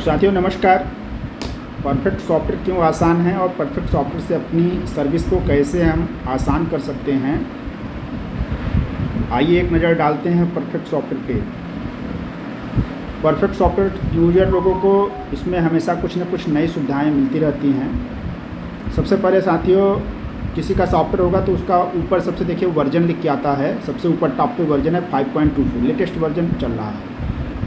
साथियों नमस्कार। Perfect software क्यों आसान है और परफेक्ट सॉफ्टवेयर से अपनी सर्विस को कैसे हम आसान कर सकते हैं, आइए एक नज़र डालते हैं परफेक्ट सॉफ्टवेयर पे। परफेक्ट सॉफ्टवेयर यूजर लोगों को इसमें हमेशा कुछ न कुछ नई सुविधाएं मिलती रहती हैं। सबसे पहले साथियों, किसी का सॉफ्टवेयर होगा तो उसका ऊपर सबसे देखिए वर्जन लिख के आता है। सबसे ऊपर टॉप पे वर्जन है 5.24, लेटेस्ट वर्जन चल रहा है।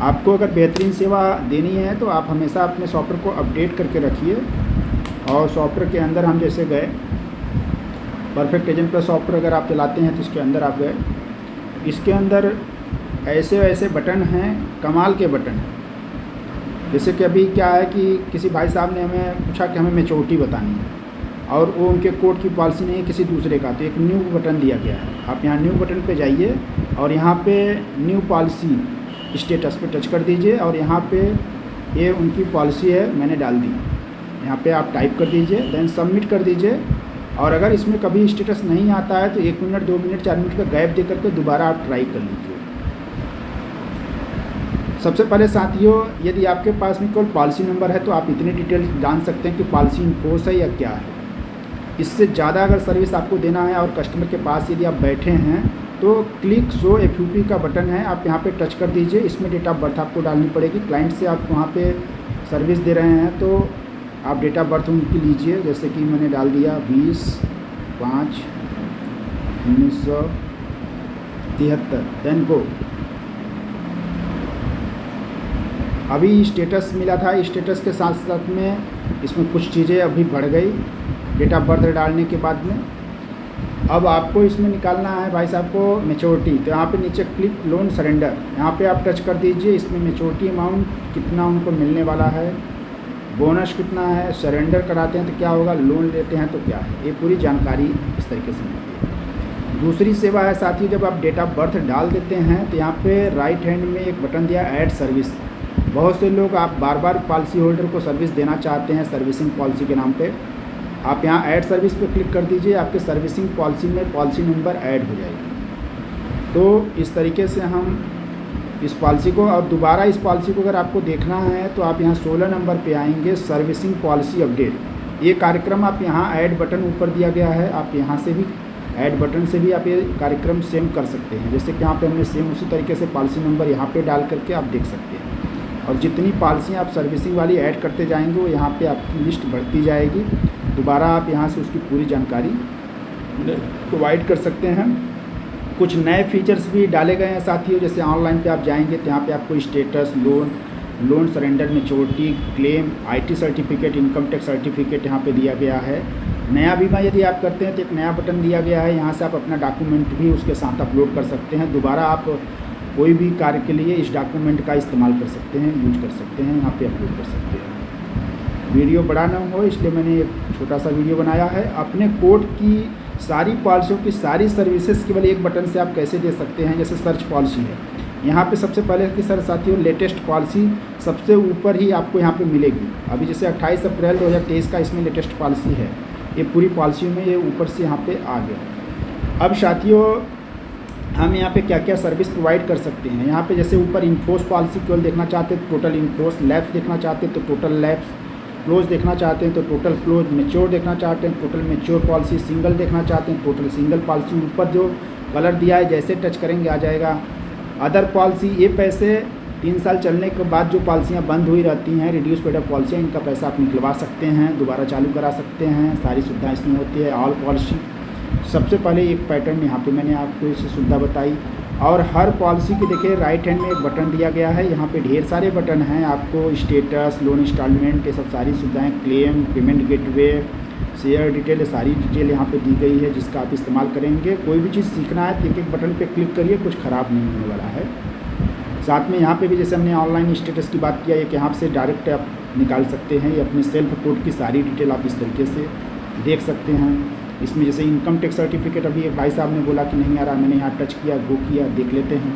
आपको अगर बेहतरीन सेवा देनी है तो आप हमेशा अपने सॉफ्टवेयर को अपडेट करके रखिए। और सॉफ्टवेयर के अंदर हम जैसे गए, परफेक्ट एजेंट प्लस सॉफ्टवेयर अगर आप चलाते हैं तो इसके अंदर आप गए। इसके अंदर ऐसे ऐसे बटन हैं, कमाल के बटन हैं। जैसे कि अभी क्या है कि किसी भाई साहब ने हमें पूछा कि हमें मैच्योरिटी बतानी है और वो उनके कोड की पॉलिसी नहीं है, किसी दूसरे का, तो एक न्यू बटन दिया गया है। आप यहाँ न्यू बटन पे जाइए और यहाँ पे न्यू पॉलिसी स्टेटस पे टच कर दीजिए और यहाँ पे ये उनकी पॉलिसी है, मैंने डाल दी। यहाँ पे आप टाइप कर दीजिए, देन सबमिट कर दीजिए। और अगर इसमें कभी स्टेटस नहीं आता है तो 1 मिनट 2 मिनट 4 मिनट का गैप दे करके दोबारा आप ट्राई कर लीजिए। सबसे पहले साथियों, यदि आपके पास में केवल पॉलिसी नंबर है तो आप इतनी डिटेल जान सकते हैं कि पॉलिसी इन्फोर्स है या क्या है। इससे ज़्यादा अगर सर्विस आपको देना है और कस्टमर के पास यदि आप बैठे हैं तो क्लिक शो FUP का बटन है, आप यहाँ पे टच कर दीजिए। इसमें डेट ऑफ बर्थ आपको डालनी पड़ेगी। क्लाइंट से आप वहाँ पे सर्विस दे रहे हैं तो आप डेट ऑफ बर्थ उनकी लीजिए। जैसे कि मैंने डाल दिया 20/5/1973, देन गो। अभी स्टेटस मिला था, स्टेटस के साथ साथ में इसमें कुछ चीज़ें अभी बढ़ गई डेट ऑफ बर्थ डालने के बाद में। अब आपको इसमें निकालना है भाई साहब को मैच्योरिटी, तो यहाँ पे नीचे क्लिक लोन सरेंडर, यहाँ पे आप टच कर दीजिए। इसमें मैच्योरिटी अमाउंट कितना उनको मिलने वाला है, बोनस कितना है, सरेंडर कराते हैं तो क्या होगा, लोन लेते हैं तो क्या है, ये पूरी जानकारी इस तरीके से मिलती है। दूसरी सेवा है साथियों, जब आप डेट ऑफ बर्थ डाल देते हैं तो यहाँ पे राइट हैंड में एक बटन दिया ऐड सर्विस। बहुत से लोग आप बार बार पॉलिसी होल्डर को सर्विस देना चाहते हैं सर्विसिंग पॉलिसी के नाम पे। आप यहाँ ऐड सर्विस पे क्लिक कर दीजिए, आपके सर्विसिंग पॉलिसी में पॉलिसी नंबर ऐड हो जाएगी। तो इस तरीके से हम इस पॉलिसी को, और दोबारा इस पॉलिसी को अगर आपको देखना है तो आप यहाँ 16 नंबर पे आएंगे, सर्विसिंग पॉलिसी अपडेट। ये कार्यक्रम आप यहाँ ऐड बटन ऊपर दिया गया है, आप यहाँ से भी ऐड बटन से भी आप ये कार्यक्रम सेम कर सकते हैं। जैसे कि यहाँ पे हमने सेम उसी तरीके से पॉलिसी नंबर यहाँ पे डाल करके आप देख सकते हैं। और जितनी पॉलिसी आप सर्विसिंग वाली ऐड करते जाएंगे वो यहाँ पे आपकी लिस्ट बढ़ती जाएगी। दोबारा आप यहाँ से उसकी पूरी जानकारी प्रोवाइड कर सकते हैं। कुछ नए फीचर्स भी डाले गए हैं साथियों, जैसे ऑनलाइन पे आप जाएंगे तो यहाँ पे आपको status, loan surrender, maturity, claim, IT certificate, income tax certificate यहाँ पे दिया गया है। नया बीमा यदि आप करते हैं तो एक नया बटन दिया गया है, यहाँ से आप अपना डॉक्यूमेंट भी उसके साथ अपलोड कर सकते हैं। दोबारा आप कोई भी कार्य के लिए इस डॉक्यूमेंट का इस्तेमाल कर सकते हैं, यूज कर सकते हैं, यहाँ पे अपलोड कर सकते हैं। वीडियो बड़ा ना हो इसलिए मैंने एक छोटा सा वीडियो बनाया है। अपने कोड की सारी पॉलिसियों की सारी सर्विसेज केवल एक बटन से आप कैसे दे सकते हैं। जैसे सर्च पॉलिसी है, यहाँ पे सबसे पहले कि सर साथियों लेटेस्ट पॉलिसी सबसे ऊपर ही आपको यहाँ पे मिलेगी। अभी जैसे 28 अप्रैल 2023 का इसमें लेटेस्ट पॉलिसी है, ये पूरी पॉलिसी में ये ऊपर से यहाँ पे आ गया। अब साथियों हम यहाँ पे क्या क्या सर्विस प्रोवाइड कर सकते हैं। यहाँ पे जैसे ऊपर इन्फोर्स पॉलिसी केवल देखना चाहते हैं तो टोटल इन्फोर्स, लैप्स देखना चाहते हैं तो टोटल लैप्स, क्लोज देखना चाहते हैं तो टोटल क्लोज, मैच्योर देखना चाहते हैं टोटल मैच्योर पॉलिसी, सिंगल देखना चाहते हैं टोटल सिंगल पॉलिसी। ऊपर जो कलर दिया है जैसे टच करेंगे आ जाएगा। अदर पॉलिसी, ये पैसे 3 साल चलने के बाद जो पॉलिसियाँ बंद हुई रहती हैं, रिड्यूस पेड अप पॉलिसियाँ, इनका पैसा आप निकलवा सकते हैं, दोबारा चालू करा सकते हैं। सारी सुविधाएँ इसमें होती है। ऑल पॉलिसी, सबसे पहले एक पैटर्न यहाँ पे मैंने आपको इसे सुविधा बताई। और हर पॉलिसी के देखिए राइट हैंड में एक बटन दिया गया है, यहाँ पे ढेर सारे बटन हैं। आपको स्टेटस, लोन इंस्टॉलमेंट, ये सब सारी सुविधाएं, claim, payment gateway, share detail, ये सारी डिटेल यहाँ पे दी गई है जिसका आप इस्तेमाल करेंगे। कोई भी चीज़ सीखना है तो एक एक बटन पे क्लिक करिए, कुछ ख़राब नहीं होने वाला है। साथ में यहाँ पे भी जैसे हमने ऑनलाइन स्टेटस की बात किया, एक यहाँ से डायरेक्ट आप निकाल सकते हैं। ये अपने सेल्फ कोड की सारी डिटेल आप इस तरीके से देख सकते हैं। इसमें जैसे इनकम टैक्स सर्टिफिकेट, अभी एक भाई साहब ने बोला कि नहीं आ रहा, मैंने यहाँ टच किया, गो किया, देख लेते हैं,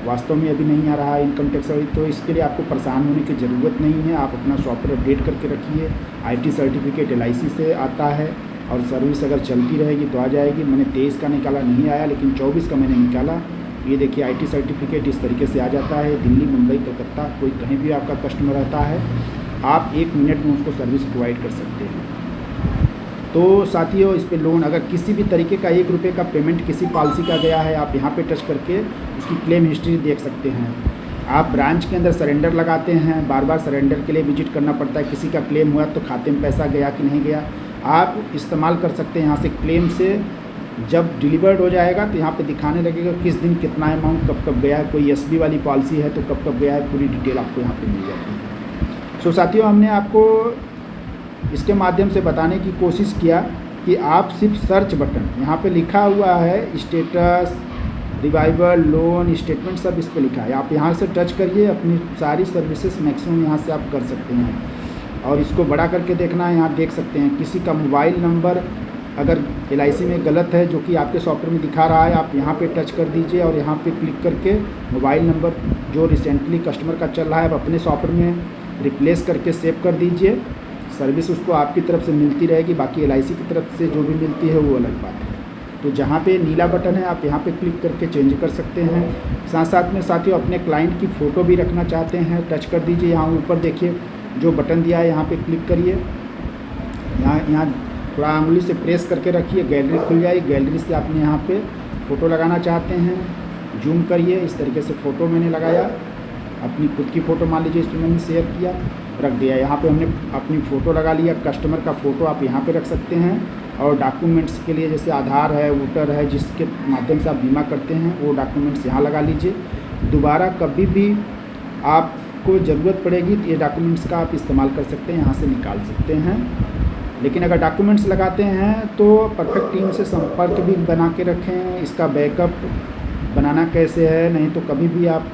वास्तव में अभी नहीं आ रहा है इनकम टैक्स। तो इसके लिए आपको परेशान होने की ज़रूरत नहीं है। आप अपना सॉफ्टवेयर अपडेट करके रखिए। IT सर्टिफिकेट LIC से आता है और सर्विस अगर चलती रहेगी तो आ जाएगी। मैंने 23 का निकाला, नहीं आया, लेकिन 24 का मैंने निकाला। ये देखिए IT सर्टिफिकेट इस तरीके से आ जाता है। दिल्ली, मुंबई, कलकत्ता, कोई कहीं भी आपका कस्टमर रहता है, आप 1 मिनट में उसको सर्विस प्रोवाइड कर सकते हैं। तो साथियों, इस पे लोन अगर किसी भी तरीके का 1 रुपये का पेमेंट किसी पॉलिसी का गया है, आप यहाँ पे टच करके उसकी क्लेम हिस्ट्री देख सकते हैं। आप ब्रांच के अंदर सरेंडर लगाते हैं, बार बार सरेंडर के लिए विजिट करना पड़ता है। किसी का क्लेम हुआ तो खाते में पैसा गया कि नहीं गया, आप इस्तेमाल कर सकते हैं यहाँ से। क्लेम से जब डिलीवर्ड हो जाएगा तो यहाँ पे दिखाने लगेगा किस दिन कितना अमाउंट कब कब गया है। कोई SB वाली पॉलिसी है तो कब कब गया है, पूरी डिटेल आपको यहाँ पे मिल जाती है। सो साथियों, हमने आपको इसके माध्यम से बताने की कोशिश किया कि आप सिर्फ सर्च बटन, यहाँ पे लिखा हुआ है स्टेटस, रिवाइवल, लोन, स्टेटमेंट, सब इस पे लिखा है। आप यहाँ से टच करिए, अपनी सारी सर्विसेज मैक्सिमम यहाँ से आप कर सकते हैं। और इसको बड़ा करके देखना है, यहाँ देख सकते हैं किसी का मोबाइल नंबर अगर LIC में गलत है जो कि आपके सॉफ्टवेयर में दिखा रहा है, आप यहाँ पे टच कर दीजिए और यहाँ पे क्लिक करके मोबाइल नंबर जो रिसेंटली कस्टमर का चल रहा है, आप अपने सॉफ्टवेयर में रिप्लेस करके सेव कर दीजिए। सर्विस उसको आपकी तरफ से मिलती रहेगी, बाकी LIC की तरफ से जो भी मिलती है वो अलग बात है। तो जहाँ पे नीला बटन है, आप यहाँ पे क्लिक करके चेंज कर सकते हैं। साथ साथ में साथियों, अपने क्लाइंट की फ़ोटो भी रखना चाहते हैं, टच कर दीजिए। यहाँ ऊपर देखिए जो बटन दिया है, यहाँ पे क्लिक करिए। यहाँ थोड़ा उंगली से प्रेस करके रखिए, गैलरी खुल जाएगी। गैलरी से आपने यहाँ पे फ़ोटो लगाना चाहते हैं, जूम करिए। इस तरीके से फ़ोटो मैंने लगाया, अपनी खुद की फ़ोटो मान लीजिए, इसमें मैंने शेयर किया, रख दिया। यहाँ पे हमने अपनी फ़ोटो लगा लिया। कस्टमर का फ़ोटो आप यहाँ पे रख सकते हैं। और डॉक्यूमेंट्स के लिए जैसे आधार है, वोटर है, जिसके माध्यम से आप बीमा करते हैं, वो डॉक्यूमेंट्स यहाँ लगा लीजिए। दोबारा कभी भी आपको ज़रूरत पड़ेगी तो ये डॉक्यूमेंट्स का आप इस्तेमाल कर सकते हैं, यहाँ से निकाल सकते हैं। लेकिन अगर डॉक्यूमेंट्स लगाते हैं तो परफेक्ट टीम से संपर्क भी बना के रखें। इसका बैकअप बनाना कैसे है, नहीं तो कभी भी आप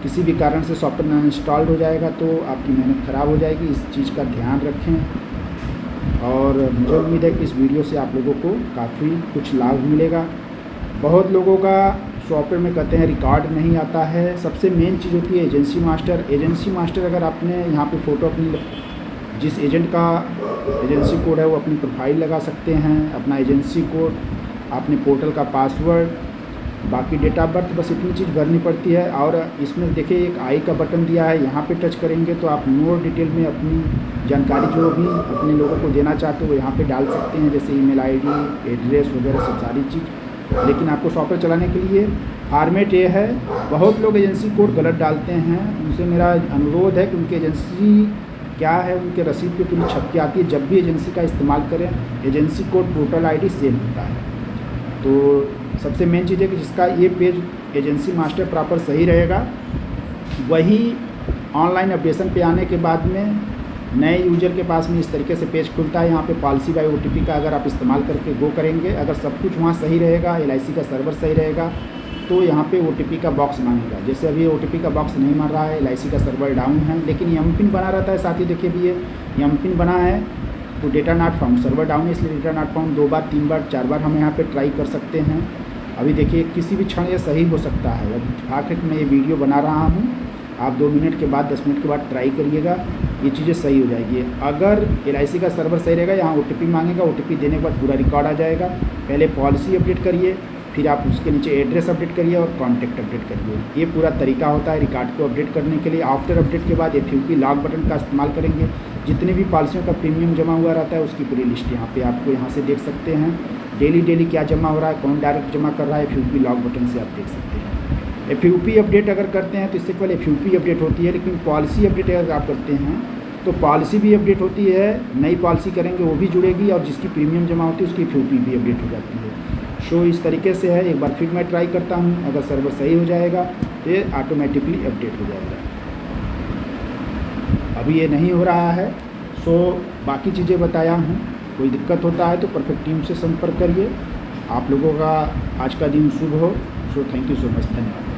किसी भी कारण से सॉफ्टवेयर ना इंस्टॉल्ड हो जाएगा तो आपकी मेहनत ख़राब हो जाएगी। इस चीज़ का ध्यान रखें। और मुझे उम्मीद है कि इस वीडियो से आप लोगों को काफ़ी कुछ लाभ मिलेगा। बहुत लोगों का सॉफ्टवेयर में कहते हैं रिकॉर्ड नहीं आता है। सबसे मेन चीज़ होती है एजेंसी मास्टर। एजेंसी मास्टर अगर आपने यहाँ पे फ़ोटो अपनी जिस एजेंट का एजेंसी कोड है वो अपनी प्रोफाइल लगा सकते हैं, अपना एजेंसी कोड, अपने पोर्टल का पासवर्ड, बाकी डेट ऑफ बर्थ, बस इतनी चीज़ भरनी पड़ती है। और इसमें देखिए एक आई का बटन दिया है, यहाँ पे टच करेंगे तो आप मोर डिटेल में अपनी जानकारी जो भी अपने लोगों को देना चाहते हो वो यहाँ पे डाल सकते हैं, जैसे ईमेल ID, एड्रेस वगैरह सब सारी चीज़। लेकिन आपको सॉफ्टवेयर चलाने के लिए फॉर्मेट ये है, बहुत लोग एजेंसी कोड गलत डालते हैं। उनसे मेरा अनुरोध है कि उनकी एजेंसी क्या है, उनके रसीद पे पूरी छप के आती है। जब भी एजेंसी का इस्तेमाल करें, agency code portal ID same होता है। तो सबसे मेन चीज़ है कि जिसका ये पेज एजेंसी मास्टर प्रॉपर सही रहेगा, वही ऑनलाइन अपडेशन पे आने के बाद में नए यूजर के पास में इस तरीके से पेज खुलता है। यहाँ पे पॉलिसी बाय OTP का अगर आप इस्तेमाल करके गो करेंगे, अगर सब कुछ वहाँ सही रहेगा, LIC का सर्वर सही रहेगा, तो यहाँ पे OTP का बॉक्स मांगेगा। जैसे अभी OTP का बॉक्स नहीं मार रहा है, LIC का सर्वर डाउन है, लेकिन MPIN बना रहता है। साथ ही देखिए भी ये MPIN बना है तो data not found, server down है इसलिए डेटा नॉट फाउंड 2 बार 3 बार 4 बार हम यहाँ पे ट्राई कर सकते हैं। अभी देखिए किसी भी क्षण ये सही हो सकता है। अब आखिर में ये वीडियो बना रहा हूँ, आप 2 मिनट के बाद 10 मिनट के बाद ट्राई करिएगा, ये चीज़ें सही हो जाएगी। अगर LIC का सर्वर सही रहेगा, यहाँ OTP मांगेगा, OTP देने के बाद पूरा रिकॉर्ड आ जाएगा। पहले पॉलिसी अपडेट करिए, फिर आप उसके नीचे एड्रेस अपडेट करिए और कॉन्टैक्ट अपडेट करिए। ये पूरा तरीका होता है रिकॉर्ड को अपडेट करने के लिए। आफ्टर अपडेट के बाद FUP लॉक बटन का इस्तेमाल करेंगे। जितने भी पॉलिसियों का प्रीमियम जमा हुआ रहता है उसकी पूरी लिस्ट यहाँ पे आपको यहाँ से देख सकते हैं। डेली क्या जमा हो रहा है, कौन डायरेक्ट जमा कर रहा है, FUP लॉक बटन से आप देख सकते हैं। FUP अपडेट अगर करते हैं तो इससे पहले FUP अपडेट होती है, लेकिन पॉलिसी अपडेट अगर आप करते हैं तो पॉलिसी भी अपडेट होती है। नई पॉलिसी करेंगे वो भी जुड़ेगी और जिसकी प्रीमियम जमा होती है उसकी FUP भी अपडेट हो जाती है। शो इस तरीके से है। एक बार फिर मैं ट्राई करता हूँ, अगर सर्वर सही हो जाएगा तो ये ऑटोमेटिकली अपडेट हो जाएगा। अभी ये नहीं हो रहा है। सो बाकी चीज़ें बताया हूँ, कोई दिक्कत होता है तो परफेक्ट टीम से संपर्क करिए। आप लोगों का आज का दिन शुभ हो। So thank you so much, धन्यवाद।